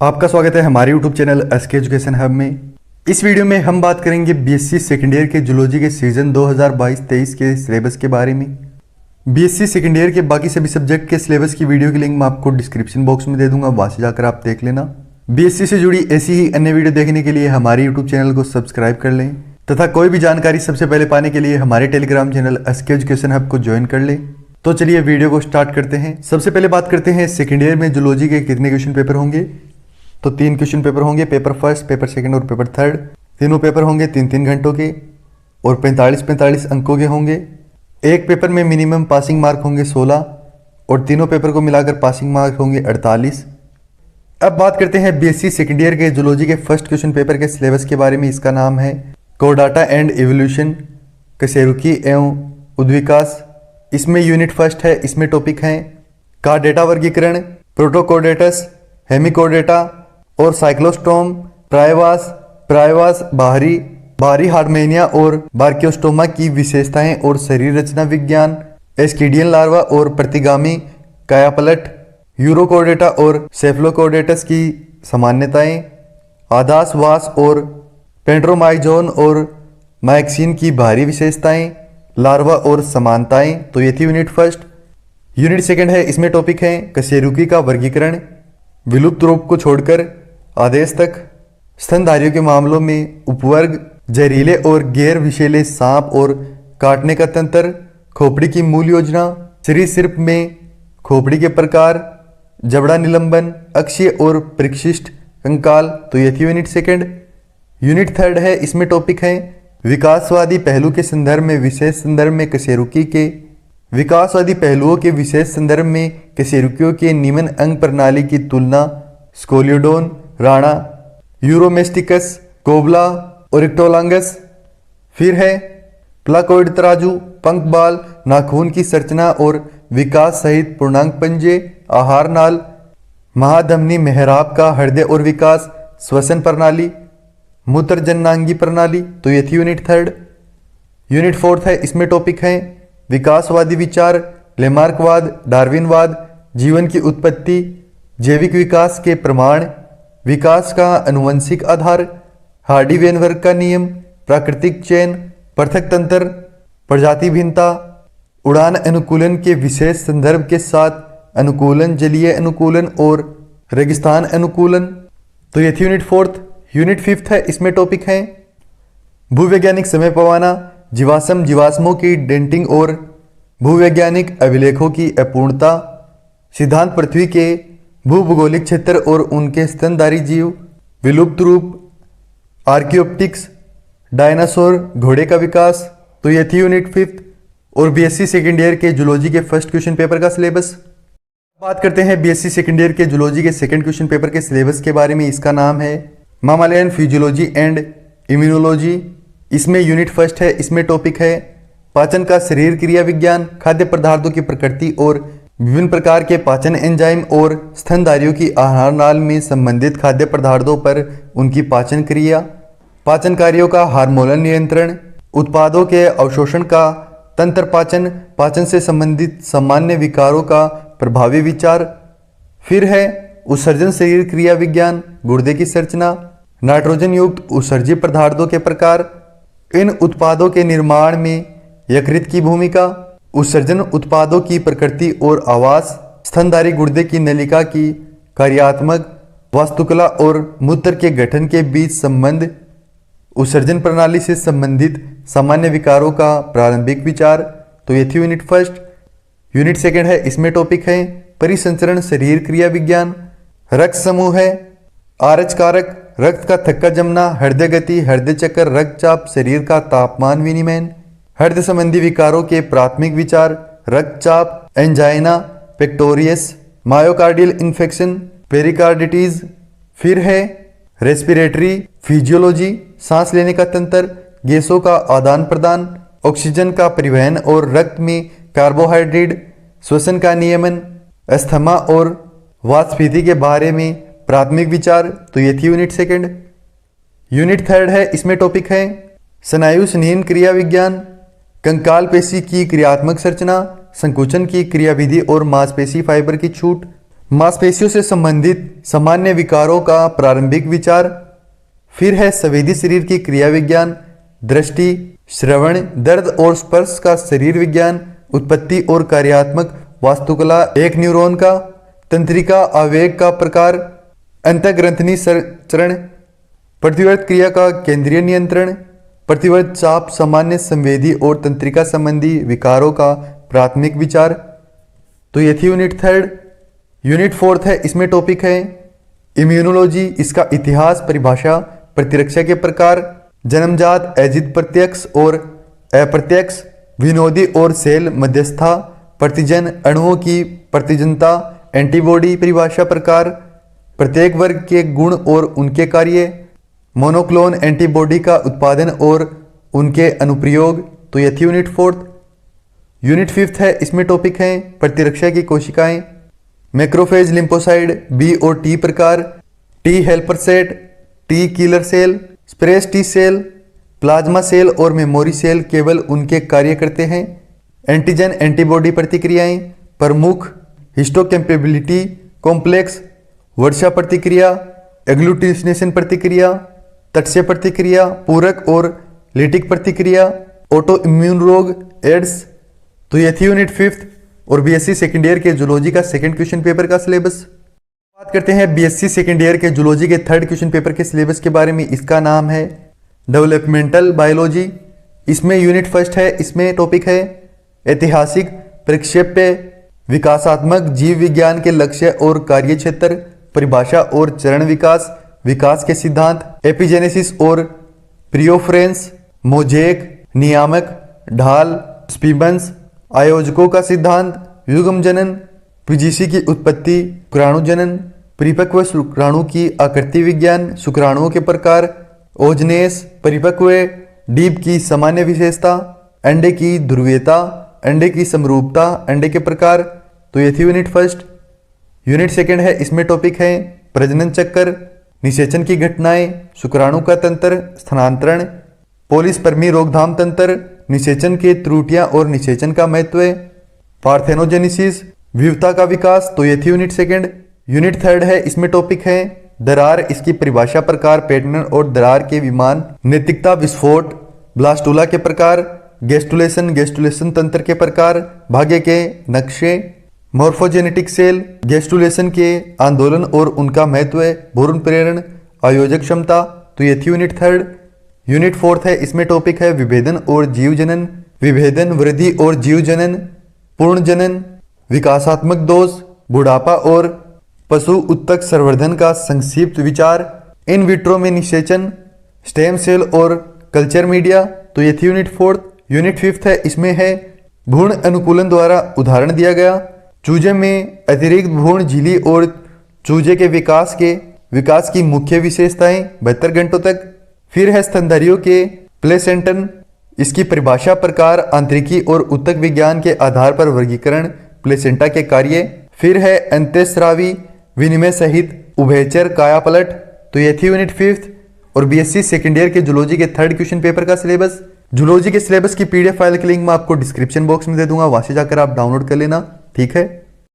आपका स्वागत है हमारे YouTube channel SK education hub में। इस वीडियो में हम बात करेंगे बीएससी सेकेंड ईयर के जूलॉजी के सीजन 2022-23 के सिलेबस के बारे में। बीएससी सेकेंड ईयर के बाकी सभी सब्जेक्ट के सिलेबस की वीडियो की लिंक मैं आपको डिस्क्रिप्शन बॉक्स में दे दूंगा, वहां से जाकर आप देख लेना। बीएससी से जुड़ी ऐसी ही अन्य वीडियो देखने के लिए हमारे यूट्यूब चैनल को सब्सक्राइब कर लें तथा कोई भी जानकारी सबसे पहले पाने के लिए हमारे Telegram channel SK education hub को ज्वाइन कर लें। तो चलिए वीडियो को स्टार्ट करते हैं। सबसे पहले बात करते हैं सेकेंड ईयर में जूलॉजी के कितने क्वेश्चन पेपर होंगे। तो 3 क्वेश्चन पेपर होंगे, पेपर फर्स्ट, पेपर सेकंड और पेपर थर्ड। तीनों पेपर होंगे 3-3 घंटों के और 45-45 अंकों के होंगे। एक पेपर में मिनिमम पासिंग मार्क होंगे 16 और तीनों पेपर को मिलाकर पासिंग मार्क होंगे 48। अब बात करते हैं बीएससी सेकेंड ईयर के जूलॉजी के फर्स्ट क्वेश्चन पेपर के सिलेबस के बारे में। इसका नाम है कोडाटा एंड एवोल्यूशन, कशेरुकी एवं उद्विकास। इसमें यूनिट फर्स्ट है। इसमें टॉपिक हैं का डेटा वर्गीकरण, प्रोटोकोडेटस, हेमिकोडेटा और साइक्लोस्टोम, प्रायवास, बाहरी हार्मेनिया और बार्कियोस्टोमा की विशेषताएं और शरीर रचना विज्ञान, एस्किडियन लार्वा और प्रतिगामी कायापलट, यूरोकोडेटा और सेफलोकोडेटस की सामान्यताएं, आदास वास और पेंड्रोमाइजोन और माइक्सिन की बाहरी विशेषताएं, लार्वा और समानताएं। तो ये थी यूनिट फर्स्ट। यूनिट सेकंड है। इसमें टॉपिक है कशेरुकी का वर्गीकरण, विलुप्त रूप को छोड़कर आदेश तक, स्तनधारियों के मामलों में उपवर्ग, जहरीले और गैर विषैले सांप और काटने का तंत्र, खोपड़ी की मूल योजना, सरीसृप में खोपड़ी के प्रकार, जबड़ा निलंबन, अक्षीय और परिशिष्ट कंकाल। तो ये थी यूनिट सेकंड। यूनिट थर्ड है। इसमें टॉपिक है विकासवादी पहलू के संदर्भ में विशेष संदर्भ में कशेरुकी के, विकासवादी पहलुओं के विशेष संदर्भ में कशेरुकियों के निम्न अंग प्रणाली की तुलना, स्कोलियोडोन, राणा, यूरोमेस्टिकस, कोबला, ओरिक्टोलांगस। फिर है प्लाकोइड तराजू, पंख बाल, नाखून की संरचना और विकास सहित पूर्णांक पंजे, आहार नाल, महाधमनी मेहराब का हृदय और विकास, श्वसन प्रणाली, मूत्रजननांगी प्रणाली। तो ये थी यूनिट थर्ड। यूनिट फोर्थ है। इसमें टॉपिक है विकासवादी विचार, लेमार्कवाद, डार्विनवाद, जीवन की उत्पत्ति, जैविक विकास के प्रमाण, विकास का अनुवंशिक आधार, हार्डी वेनबर्ग का नियम, प्राकृतिक चयन, पृथक तंत्र, प्रजाति भिन्नता, उड़ान अनुकूलन के विशेष संदर्भ के साथ अनुकूलन, जलीय अनुकूलन और रेगिस्तान अनुकूलन। तो ये थी यूनिट फोर्थ। यूनिट फिफ्थ है। इसमें टॉपिक है भूवैज्ञानिक समय पैमाना, जीवाश्मों की डेंटिंग और भूवैज्ञानिक अभिलेखों की अपूर्णता, सिद्धांत पृथ्वी के भूभौगोलिक क्षेत्र और उनके स्तनधारी जीव, विलुप्त रूप, आर्कियोप्टिक्स, डायनासोर, घोड़े का विकास। तो ये थी यूनिट फिफ्थ और बीएससी सेकेंड ईयर के जूलॉजी के फर्स्ट क्वेश्चन पेपर का सिलेबस। बात करते हैं बीएससी सेकेंड ईयर के जूलॉजी के सेकंड क्वेश्चन पेपर के सिलेबस के बारे में। इसका नाम है मामालियन फिजियोलॉजी एंड इम्यूनोलॉजी। इसमें यूनिट फर्स्ट है। इसमें टॉपिक है पाचन का शरीर क्रिया विज्ञान, खाद्य पदार्थों की प्रकृति और विभिन्न प्रकार के पाचन एंजाइम और स्तनधारियों की आहार नाल में संबंधित खाद्य पदार्थों पर उनकी पाचन क्रिया, पाचन कार्यों का हार्मोनल नियंत्रण, उत्पादों के अवशोषण का तंत्र, पाचन से संबंधित सामान्य विकारों का प्रभावी विचार। फिर है उत्सर्जन शरीर क्रिया विज्ञान, गुर्दे की संरचना, नाइट्रोजन युक्त उत्सर्जित पदार्थों के प्रकार, इन उत्पादों के निर्माण में यकृत की भूमिका, उत्सर्जन उत्पादों की प्रकृति और आवास, स्तनधारी गुर्दे की नलिका की कार्यात्मक वास्तुकला और मूत्र के गठन के बीच संबंध, उत्सर्जन प्रणाली से संबंधित सामान्य विकारों का प्रारंभिक विचार। तो ये थी यूनिट फर्स्ट। यूनिट सेकंड है। इसमें टॉपिक है परिसंचरण शरीर क्रिया विज्ञान, रक्त समूह है, आरएच कारक, रक्त का थक्का जमना, हृदय गति, हृदय चक्कर, रक्तचाप, शरीर का तापमान विनियमन, हृदय संबंधी विकारों के प्राथमिक विचार, रक्तचाप, एंजाइना पेक्टोरियस, मायोकार्डियल इन्फेक्शन, पेरिकार्डिटीज। फिर है रेस्पिरेटरी फिजियोलॉजी, सांस लेने का तंत्र, गैसों का आदान प्रदान, ऑक्सीजन का परिवहन और रक्त में कार्बोहाइड्रेट, श्वसन का नियमन, अस्थमा और वातस्फीति के बारे में प्राथमिक विचार। तो ये थी यूनिट सेकंड। यूनिट थर्ड है। इसमें टॉपिक है स्नायु स्नेहन क्रिया विज्ञान, कंकाल पेशी की क्रियात्मक संरचना, संकुचन की क्रियाविधि और मांसपेशी फाइबर की छूट, मांसपेशियों से संबंधित सामान्य विकारों का प्रारंभिक विचार। फिर है संवेदी शरीर की क्रिया विज्ञान, दृष्टि, श्रवण, दर्द और स्पर्श का शरीर विज्ञान, उत्पत्ति और कार्यात्मक वास्तुकला एक न्यूरॉन का, तंत्रिका आवेग का प्रकार, अंतःग्रंथनी चरण, प्रतिवर्त क्रिया का केंद्रीय नियंत्रण, प्रतिवर्त चाप, सामान्य संवेदी और तंत्रिका संबंधी विकारों का प्राथमिक विचार। तो ये थी यूनिट 3। यूनिट 4 है, इसमें टॉपिक है इम्यूनोलॉजी, इसका इतिहास, परिभाषा, प्रतिरक्षा के प्रकार, जन्मजात, एजिद, प्रत्यक्ष और अप्रत्यक्ष, विनोदी और सेल मध्यस्थता, प्रतिजन, अणुओं की प्रतिजनता, एंटीबॉडी, परिभाषा, प्रकार, प्रत्येक वर्ग के गुण और उनके कार्य, मोनोक्लोन एंटीबॉडी का उत्पादन और उनके अनुप्रयोग। तो यह थी यूनिट 4। यूनिट 5 है, इसमें टॉपिक है प्रतिरक्षा की कोशिकाएं, मैक्रोफेज, लिम्फोसाइड, बी और टी प्रकार, T helper set, T killer cell, suppress T cell, plasma cell और मेमोरी सेल केवल उनके कार्य करते हैं। एंटीजन एंटीबॉडी प्रतिक्रियाएं, प्रमुख, हिस्टोकैम्पेबिलिटी कॉम्प्लेक्स, वर्षा प्रतिक्रिया, एग्लूटिनेशन प्रतिक्रिया, तटस्थ प्रतिक्रिया, पूरक और लिटिक प्रतिक्रिया, ऑटो इम्यून रोग, एड्स। तो यह थी यूनिट 5 और बीएससी सेकेंड ईयर के जूलॉजी का सेकंड क्वेश्चन पेपर का सिलेबस। बात करते हैं बीएससी सेकेंड ईयर के जूलॉजी के थर्ड क्वेश्चन पेपर के सिलेबस के बारे में। इसका नाम है डेवलपमेंटल बायोलॉजी। इसमें यूनिट 1 है, इसमें टॉपिक है ऐतिहासिक प्रक्षेप्य, विकासात्मक जीव विज्ञान के लक्ष्य और कार्य क्षेत्र, परिभाषा और चरण विकास, विकास के सिद्धांत, एपिजेनेसिस और प्रियोफ्रेंस, मोजेक, नियामक, ढाल, स्पीबंस, आयोजकों का सिद्धांत, युग्म जनन, पीजीसी की उत्पत्ति, शुक्राणु जनन, परिपक्व शुक्राणु की आकृति विज्ञान, शुक्राणुओं के प्रकार, ओजनेस, परिपक्व डीप की सामान्य विशेषता, अंडे की ध्रुवीयता, अंडे की समरूपता, अंडे के प्रकार। तो ये थी यूनिट 1। यूनिट 2 है, इसमें टॉपिक है प्रजनन चक्र, निषेचन की घटनाएं, शुक्राणु का तंत्र, स्थानांतरण, पॉलीस्पर्मी रोकथाम तंत्र, निषेचन के त्रुटियां और निषेचन का महत्व, पार्थेनोजेनेसिस, विविधता का विकास। तो ये थी यूनिट 2। यूनिट 3 है, इसमें टॉपिक है दरार, इसकी परिभाषा, प्रकार, पैटर्न और दरार के विमान, नैतिकता, विस्फोट, ब्लास्टुला के प्रकार, गेस्टुलेशन तंत्र के प्रकार, भाग्य के नक्शे, मॉर्फोजेनेटिक सेल, गेस्टुलेशन के आंदोलन और उनका महत्व, भ्रूण प्रेरण, आयोजक क्षमता। तो ये थी यूनिट 3। यूनिट 4 है, इसमें टॉपिक है विभेदन और जीव जनन, विभेदन, वृद्धि और जीव जनन, पूर्ण जनन, विकासात्मक दोष, बुढ़ापा और पशु उत्तक संवर्धन का संक्षिप्त विचार, इन विट्रो में निषेचन, स्टेम सेल और कल्चर मीडिया। तो ये थी यूनिट 4। यूनिट 5 है, इसमें है भ्रूण अनुकूलन द्वारा उदाहरण दिया गया, चूजे में अतिरिक्त भ्रूण झिल्ली और चूजे के विकास की मुख्य विशेषताएं 72 घंटों तक। फिर है स्तनधारियों के प्लेसेंटन, इसकी परिभाषा, प्रकार, आंतरिकी और उत्तक विज्ञान के आधार पर वर्गीकरण, प्लेसेंटा के कार्य। फिर है अंतःस्रावी विनिमय सहित उभयचर कायापलट। तो ये थी यूनिट 5 और बीएससी सेकेंड ईयर के जूलॉजी के थर्ड क्वेश्चन पेपर का सिलेबस। जूलॉजी के सिलेबस की पीडीएफ फाइल की लिंक मैं आपको डिस्क्रिप्शन बॉक्स में दे दूंगा, वहां से जाकर आप डाउनलोड कर लेना, ठीक है।